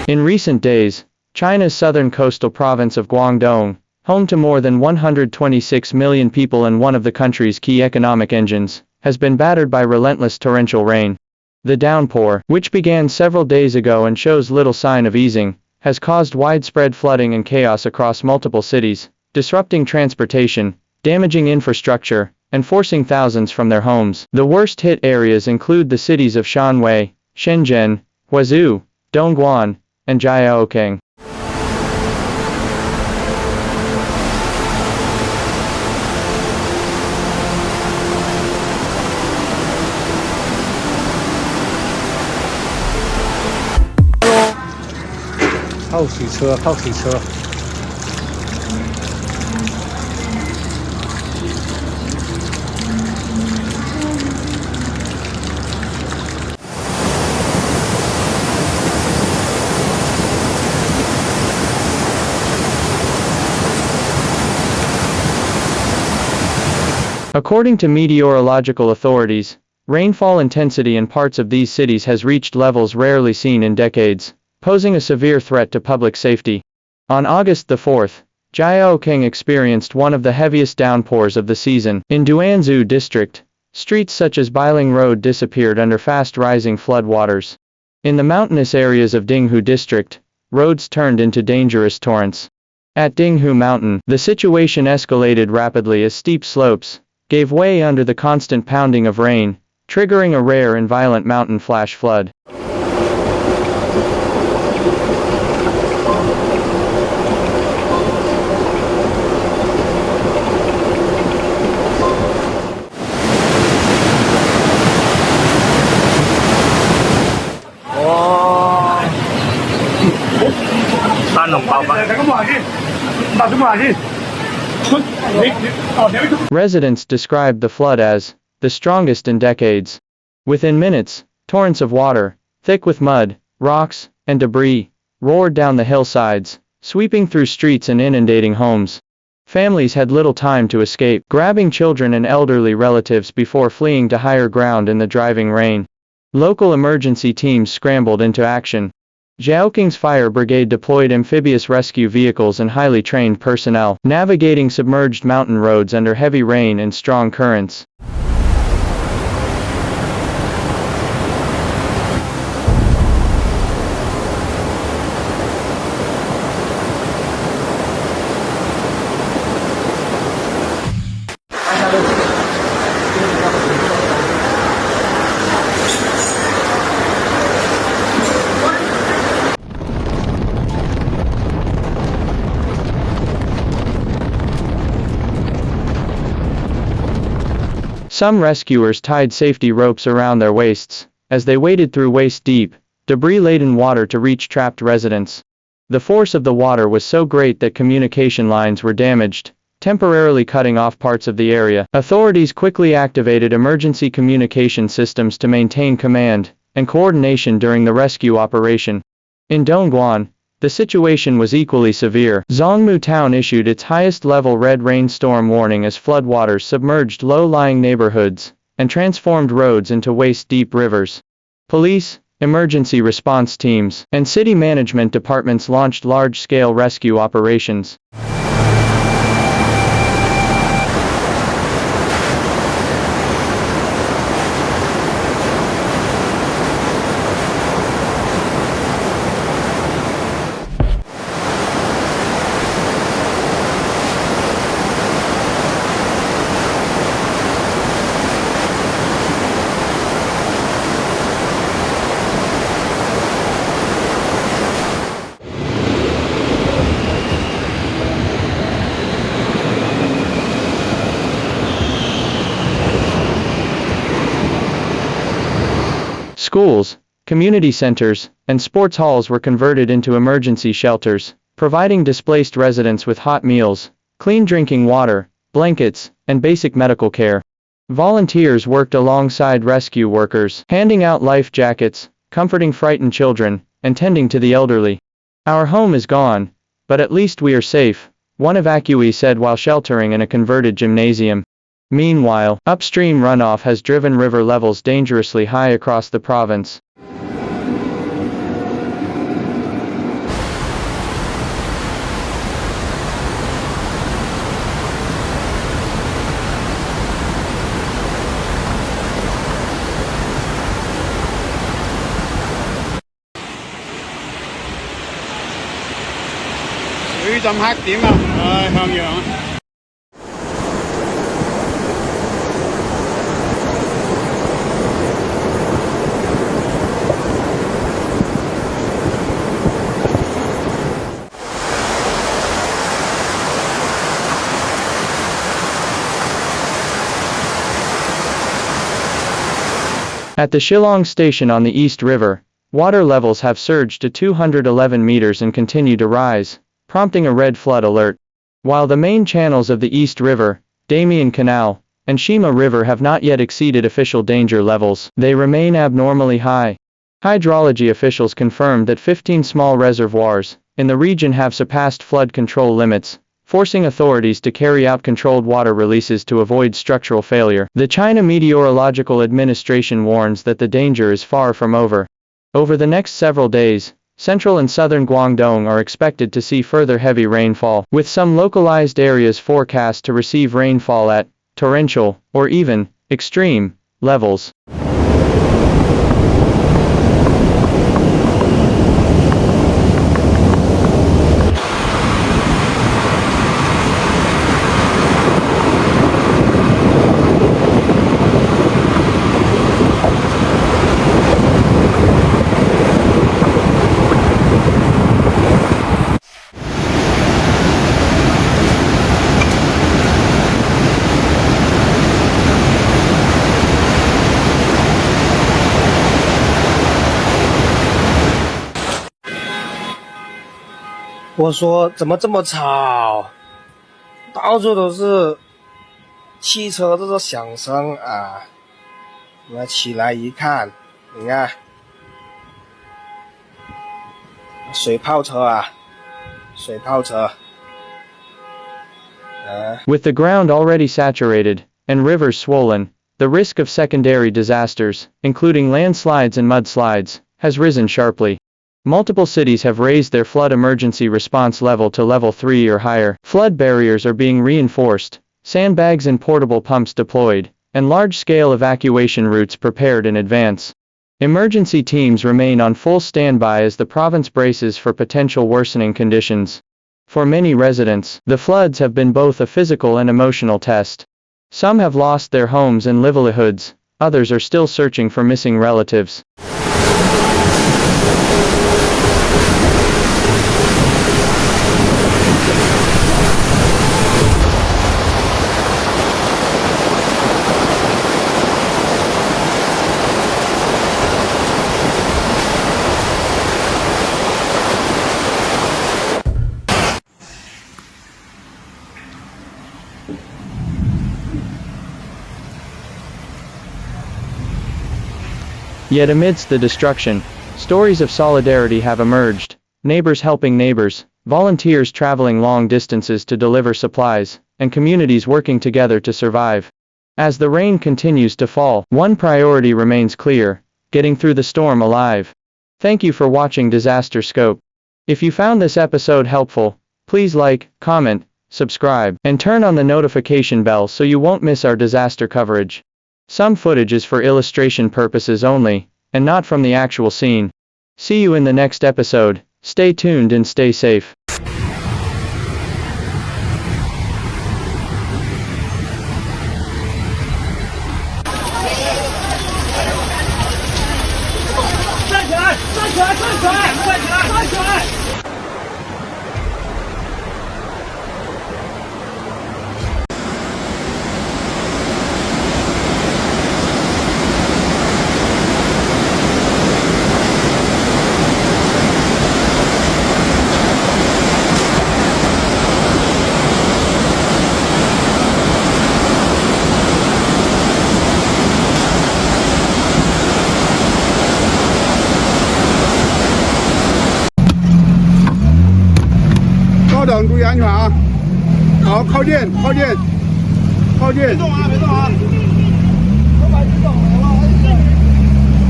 In recent days, China's southern coastal province of Guangdong, home to more than 126 million people and one of the country's key economic engines, has been battered by relentless torrential rain. The downpour, which began several days ago and shows little sign of easing, has caused widespread flooding and chaos across multiple cities, disrupting transportation, damaging infrastructure, and forcing thousands from their homes. The worst-hit areas include the cities of Shanwei, Shenzhen, Huizhou, Dongguan, and Jiaokeng. 靠洗车，靠洗车。According to meteorological authorities, rainfall intensity in parts of these cities has reached levels rarely seen in decades, posing a severe threat to public safety. On August the 4th, Jiaokeng experienced one of the heaviest downpours of the season. In Duanzhou district, streets such as Bailing Road disappeared under fast-rising flood waters. In the mountainous areas of Dinghu district, roads turned into dangerous torrents. At Dinghu Mountain, the situation escalated rapidly as steep slopes gave way under the constant pounding of rain, triggering a rare and violent mountain flash flood. Residents described the flood as the strongest in decades. Within minutes, torrents of water, thick with mud, rocks, and debris, roared down the hillsides, sweeping through streets and inundating homes. Families had little time to escape, grabbing children and elderly relatives before fleeing to higher ground in the driving rain. Local emergency teams scrambled into action. Jiaokeng's fire brigade deployed amphibious rescue vehicles and highly trained personnel, navigating submerged mountain roads under heavy rain and strong currents. Some rescuers tied safety ropes around their waists, as they waded through waist-deep, debris-laden water to reach trapped residents. The force of the water was so great that communication lines were damaged, temporarily cutting off parts of the area. Authorities quickly activated emergency communication systems to maintain command and coordination during the rescue operation. In Dongguan, the situation was equally severe. Zhongmu town issued its highest-level red rainstorm warning as floodwaters submerged low-lying neighborhoods and transformed roads into waist-deep rivers. Police, emergency response teams, and city management departments launched large-scale rescue operations. Schools, community centers, and sports halls were converted into emergency shelters, providing displaced residents with hot meals, clean drinking water, blankets, and basic medical care. Volunteers worked alongside rescue workers, handing out life jackets, comforting frightened children, and tending to the elderly. "Our home is gone, but at least we are safe," one evacuee said while sheltering in a converted gymnasium. Meanwhile, upstream runoff has driven river levels dangerously high across the province. 水浸黑點啊！唉，向陽。At the Shillong station on the East River, water levels have surged to 211 meters and continue to rise, prompting a red flood alert. While the main channels of the East River, Damian Canal, and Shima River have not yet exceeded official danger levels, they remain abnormally high. Hydrology officials confirmed that 15 small reservoirs in the region have surpassed flood control limits, forcing authorities to carry out controlled water releases to avoid structural failure. The China Meteorological Administration warns that the danger is far from over. Over the next several days, central and southern Guangdong are expected to see further heavy rainfall, with some localized areas forecast to receive rainfall at torrential, or even extreme, levels.我说怎么这么吵，到处都是汽车这个响声啊！我起来一看，你看，水炮车啊，水炮车。With the ground already saturated, and rivers swollen, the risk of secondary disasters, including landslides and mudslides, has risen sharply. Multiple cities have raised their flood emergency response level to level 3 or higher. Flood barriers are being reinforced, sandbags and portable pumps deployed, and large-scale evacuation routes prepared in advance. Emergency teams remain on full standby as the province braces for potential worsening conditions. For many residents, the floods have been both a physical and emotional test. Some have lost their homes and livelihoods, others are still searching for missing relatives. Yet amidst the destruction, stories of solidarity have emerged, neighbors helping neighbors, volunteers traveling long distances to deliver supplies, and communities working together to survive. As the rain continues to fall, one priority remains clear: getting through the storm alive. Thank you for watching DisasterScope. If you found this episode helpful, please like, comment, subscribe, and turn on the notification bell so you won't miss our disaster coverage. Some footage is for illustration purposes only, and not from the actual scene. See you in the next episode. Stay tuned and stay safe.等，注意安全啊！好，靠近，靠近，靠近。别动啊，别动啊！我把你走了。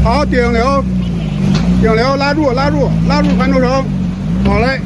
好，顶流，拉住，拉住，拉住船头绳。好嘞。